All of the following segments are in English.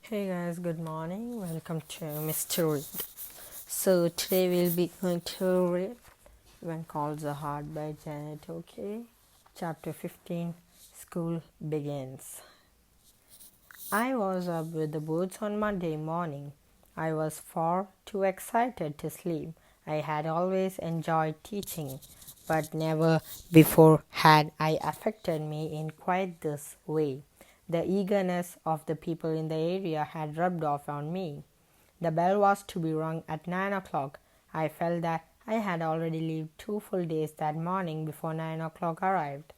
Hey guys, good morning. Welcome to Mr. Read. So today we'll be going to read When Calls Are Hard by Jannete Oke. Chapter 15, School Begins. I was up with the birds on Monday morning. I was far too excited to sleep. I had always enjoyed teaching, but never before had I affected me in quite this way. The eagerness of the people in the area had rubbed off on me. The bell was to be rung at 9 o'clock. I felt that I had already lived 2 full days that morning before 9 o'clock arrived.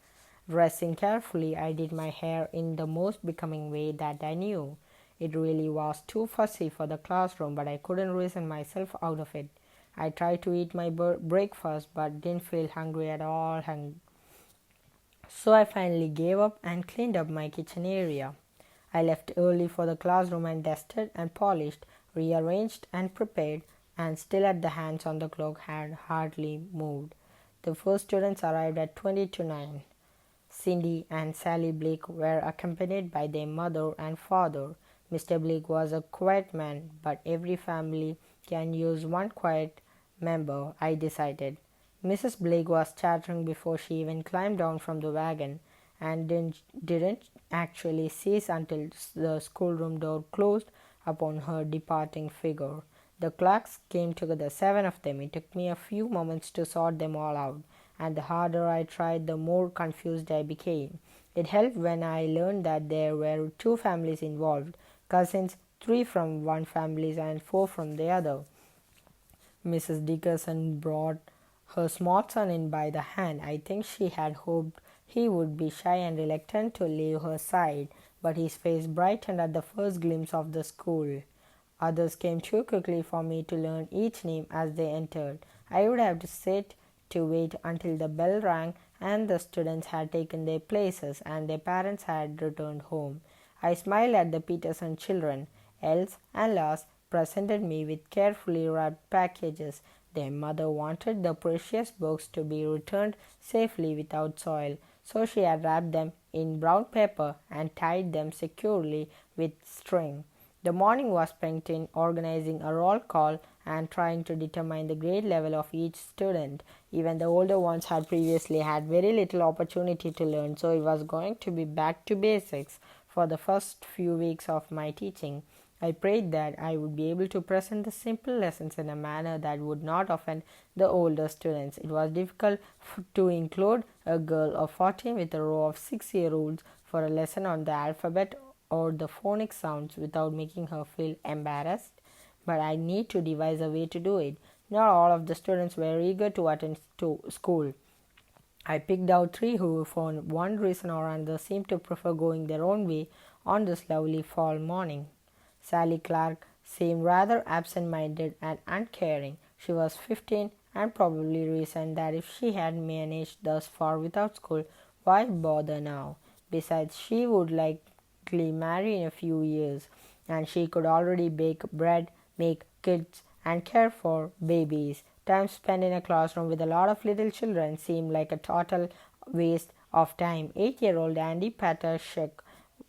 Dressing carefully, I did my hair in the most becoming way that I knew. It really was too fussy for the classroom, but I couldn't reason myself out of it. I tried to eat my breakfast, but didn't feel hungry at all. So I finally gave up and cleaned up my kitchen area. I left early for the classroom and dusted and polished, rearranged and prepared, and still at the hands on the clock had hardly moved. The first students arrived at 20 to 9. Cindy and Sally Blake were accompanied by their mother and father. Mr. Blake was a quiet man, but every family can use one quiet member, I decided. Mrs. Blake was chattering before she even climbed down from the wagon, and didn't actually cease until the schoolroom door closed upon her departing figure. The clerks came together, 7 of them. It took me a few moments to sort them all out, and the harder I tried, the more confused I became. It helped when I learned that there were two families involved, cousins, 3 from one family and 4 from the other. Mrs. Dickerson brought her small son in by the hand. I think she had hoped he would be shy and reluctant to leave her side, but his face brightened at the first glimpse of the school. Others came too quickly for me to learn each name as they entered. I would have to sit to wait until the bell rang and the students had taken their places and their parents had returned home. I smiled at the Peterson children. Els and Lars presented me with carefully wrapped packages. Their mother wanted the precious books to be returned safely without soil, so she had wrapped them in brown paper and tied them securely with string. The morning was spent in organizing a roll call and trying to determine the grade level of each student. Even the older ones had previously had very little opportunity to learn, so it was going to be back to basics for the first few weeks of my teaching. I prayed that I would be able to present the simple lessons in a manner that would not offend the older students. It was difficult to include a girl of 14 with a row of 6-year-olds for a lesson on the alphabet or the phonic sounds without making her feel embarrassed, but I need to devise a way to do it. Not all of the students were eager to attend to school. I picked out 3 who, for one reason or another, seemed to prefer going their own way on this lovely fall morning. Sally Clark seemed rather absent-minded and uncaring. She was 15 and probably reasoned that if she had managed thus far without school, why bother now? Besides, she would likely marry in a few years, and she could already bake bread, make kids, and care for babies. Time spent in a classroom with a lot of little children seemed like a total waste of time. 8-year-old Andy Patashek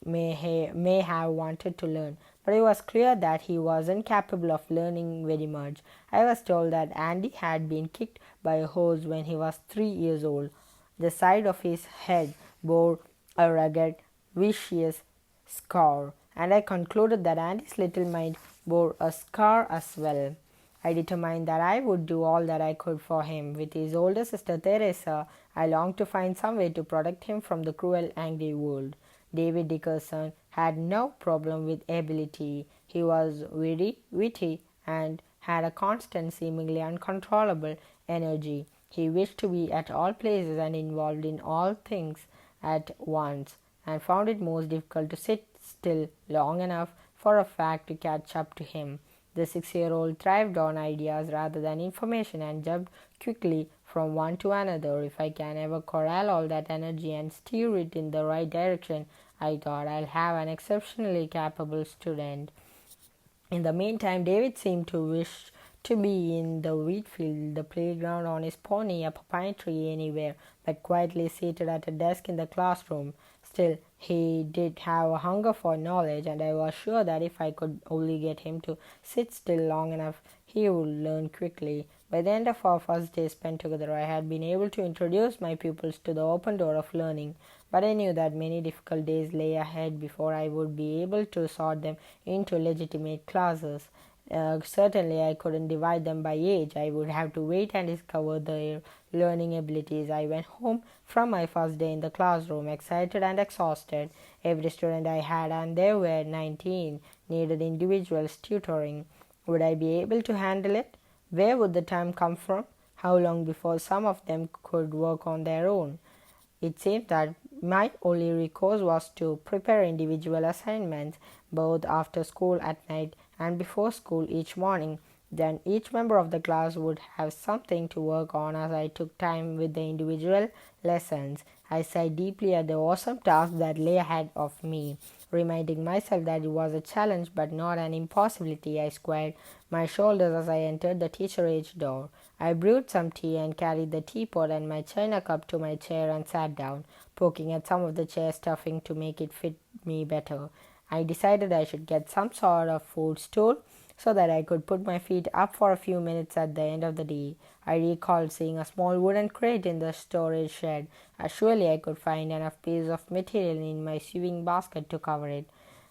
may have wanted to learn, but it was clear that he wasn't capable of learning very much. I was told that Andy had been kicked by a horse when he was 3 years old. The side of his head bore a rugged, vicious scar, and I concluded that Andy's little mind bore a scar as well. I determined that I would do all that I could for him. With his older sister Teresa, I longed to find some way to protect him from the cruel, angry world. David Dickerson had no problem with ability. He was witty, and had a constant, seemingly uncontrollable energy. He wished to be at all places and involved in all things at once, and found it most difficult to sit still long enough for a fact to catch up to him. The 6-year-old thrived on ideas rather than information and jumped quickly from one to another. If I can ever corral all that energy and steer it in the right direction, I thought I'll have an exceptionally capable student. In the meantime, David seemed to wish to be in the wheat field, the playground, on his pony, up a pine tree, anywhere, but quietly seated at a desk in the classroom. Still, He did have a hunger for knowledge, and I was sure that if I could only get him to sit still long enough, he would learn quickly. By the end of our first day spent together, I had been able to introduce my pupils to the open door of learning, but I knew that many difficult days lay ahead before I would be able to sort them into legitimate classes. Certainly, I couldn't divide them by age. I would have to wait and discover their learning abilities. I went home from my first day in the classroom, excited and exhausted. Every student I had, and there were 19, needed individual tutoring. Would I be able to handle it? Where would the time come from? How long before some of them could work on their own? It seemed that my only recourse was to prepare individual assignments, both after school at night and before school each morning. Then each member of the class would have something to work on as I took time with the individual lessons. I sighed deeply at the awesome task that lay ahead of me, reminding myself that it was a challenge but not an impossibility. I squared my shoulders as I entered the teacher-age door. I brewed some tea and carried the teapot and my china cup to my chair and sat down, poking at some of the chair stuffing to make it fit me better. I decided I should get some sort of food stool so that I could put my feet up for a few minutes at the end of the day. I recalled seeing a small wooden crate in the storage shed. Surely I could find enough pieces of material in my sewing basket to cover it.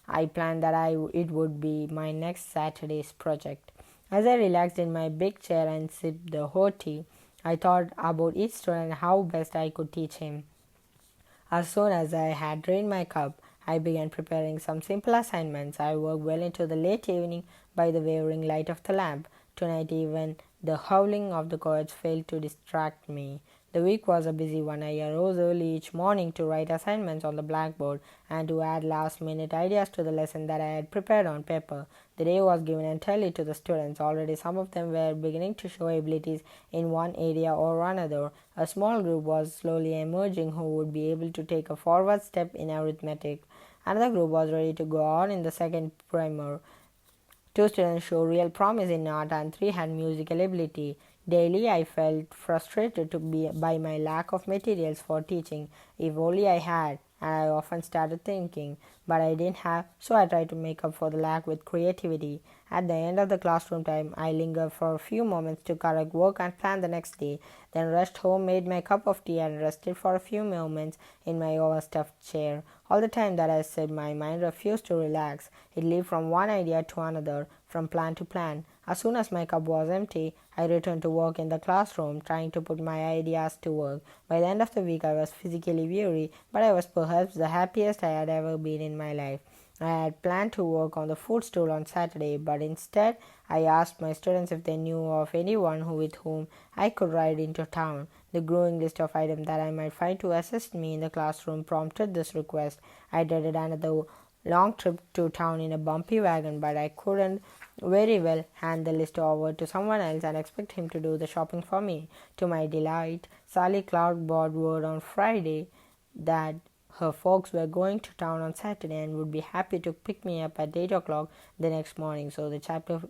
I planned that it would be my next Saturday's project. As I relaxed in my big chair and sipped the hot tea, I thought about each student and how best I could teach him. As soon as I had drained my cup, I began preparing some simple assignments. I worked well into the late evening by the wavering light of the lamp. Tonight, even the howling of the coyotes failed to distract me. The week was a busy one. I arose early each morning to write assignments on the blackboard and to add last-minute ideas to the lesson that I had prepared on paper. The day was given entirely to the students. Already some of them were beginning to show abilities in one area or another. A small group was slowly emerging who would be able to take a forward step in arithmetic. Another group was ready to go on in the second primer. 2 students showed real promise in art and 3 had musical ability. Daily I felt frustrated by my lack of materials for teaching. If only I had, and I often started thinking, but I didn't have, so I tried to make up for the lack with creativity. At the end of the classroom time, I lingered for a few moments to correct work and plan the next day, then rushed home, made my cup of tea and rested for a few moments in my overstuffed chair. All the time that I said, my mind refused to relax. It leaped from one idea to another, from plan to plan. As soon as my cup was empty, I returned to work in the classroom, trying to put my ideas to work. By the end of the week, I was physically weary, but I was perhaps the happiest I had ever been in my life. I had planned to work on the food stall on Saturday, but instead I asked my students if they knew of anyone with whom I could ride into town. The growing list of items that I might find to assist me in the classroom prompted this request. I dreaded another long trip to town in a bumpy wagon, but I couldn't very well hand the list over to someone else and expect him to do the shopping for me. To my delight, Sally Cloud brought word on Friday that her folks were going to town on Saturday and would be happy to pick me up at 8 o'clock the next morning. So the chapter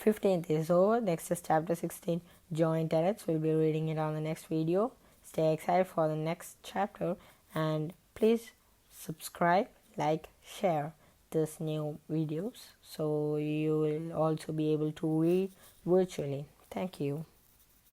15th is over. Next is chapter 16, Joint Tenets. We'll be reading it on the next video. Stay excited for the next chapter and please subscribe, like, share this new videos so you will also be able to read virtually. Thank you.